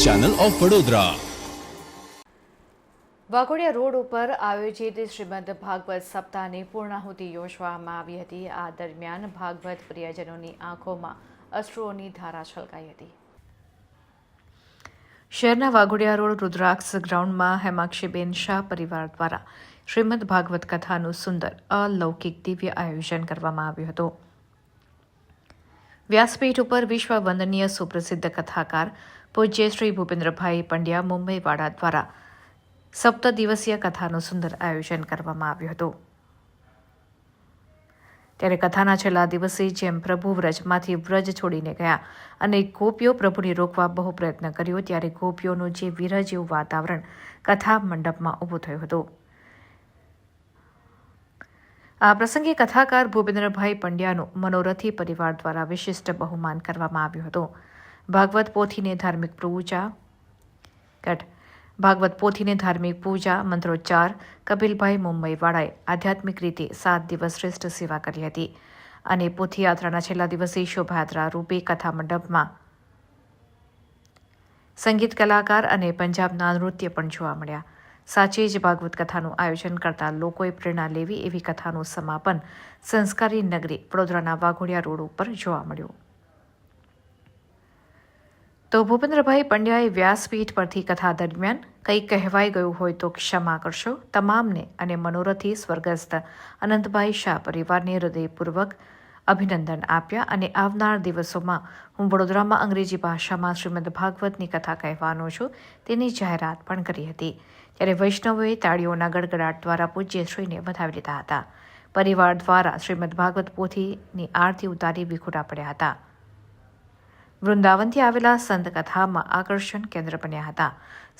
Channel of Vadodara. Waghodia road ઉપર આયોજિત શ્રીમદ ભાગવત સપ્તાહની પૂર્ણાહુતિ યોજવામાં આવી હતી. આ દરમિયાન ભાગવત પ્રિયજનોની આંખોમાં અશ્રુઓની ધારા છલકાઈ હતી. શહેરના વાઘોડિયા રોડ રુદ્રાક્ષ ગ્રાઉન્ડમાં હેમાક્ષીબેન શાહ પરિવાર દ્વારા શ્રીમદ ભાગવત કથાનું સુંદર અલૌકિક દિવ્ય આયોજન કરવામાં આવ્યું હતું. વ્યાસપીઠ ઉપર વિશ્વ વંદનીય સુપ્રસિદ્ધ કથાકાર પૂજ્ય શ્રી ભૂપેન્દ્રભાઈ પંડ્યા મુંબઈવાડા દ્વારા 7 દિવસીય કથાનું સુંદર આયોજન કરવામાં આવ્યું હતું. ત્યારે કથાના છેલ્લા દિવસે જેમ પ્રભુ વ્રજમાંથી વ્રજ છોડીને ગયા અને ગોપીઓ પ્રભુને રોકવા બહુ પ્રયત્ન કર્યો, ત્યારે ગોપીઓનું જે વિરહ જેવું વાતાવરણ કથા મંડપમાં ઊભું થયું હતું. આ પ્રસંગે કથાકાર ભૂપેન્દ્રભાઈ પંડ્યાનું મનોરથી પરિવાર દ્વારા વિશિષ્ટ બહુમાન કરવામાં આવ્યું હતું. ભાગવત પોથીને ધાર્મિક પૂજા મંત્રોચ્ચાર કપિલભાઈ મુંબઈવાળાએ આધ્યાત્મિક રીતે 7 દિવસ શ્રેષ્ઠ સેવા કરી હતી અને પોથીયાત્રાના છેલ્લા દિવસે શોભાયાત્રા રૂપે કથા મંડપમાં સંગીત કલાકાર અને પંજાબના નૃત્ય પણ જોવા મળ્યા. સાચે જ ભાગવત કથાનું આયોજન કરતા લોકોએ પ્રેરણા લેવી એવી કથાનું સમાપન સંસ્કારી નગરી વડોદરાના વાઘોડિયા રોડ ઉપર જોવા મળ્યું. તો ભૂપેન્દ્રભાઈ પંડ્યાએ વ્યાસપીઠ પરથી કથા દરમિયાન કંઈ કહેવાઈ ગયું હોય તો ક્ષમા કરશો તમામને અને મનોરથી સ્વર્ગસ્થ અનંતભાઈ શાહ પરિવારને હૃદયપૂર્વક અભિનંદન આપ્યા અને આવનાર દિવસોમાં હું વડોદરામાં અંગ્રેજી ભાષામાં શ્રીમદ ભાગવતની કથા કહેવાનો છું તેની જાહેરાત પણ કરી હતી. ત્યારે વૈષ્ણવોએ તાળીઓના ગડગડાટ દ્વારા પૂજ્યશ્રીને વધાવી લીધા હતા. પરિવાર દ્વારા શ્રીમદ ભાગવત પોથીની આરતી ઉતારી વિખુટા પડ્યા હતા. વૃંદાવનથી આવેલા સંત કથામાં આકર્ષણ કેન્દ્ર બન્યા હતા.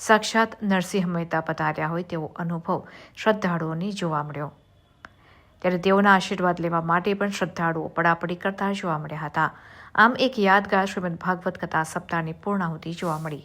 સાક્ષાત નરસિંહ મહેતા પધાર્યા હોય તેવો અનુભવ શ્રદ્ધાળુઓને જોવા મળ્યો. ત્યારે તેઓના આશીર્વાદ લેવા માટે પણ શ્રદ્ધાળુઓ પડાપડી કરતા જોવા મળ્યા હતા. આમ એક યાદગાર શ્રીમદ ભાગવત કથા સપ્તાહની પૂર્ણાહુતિ જોવા મળી.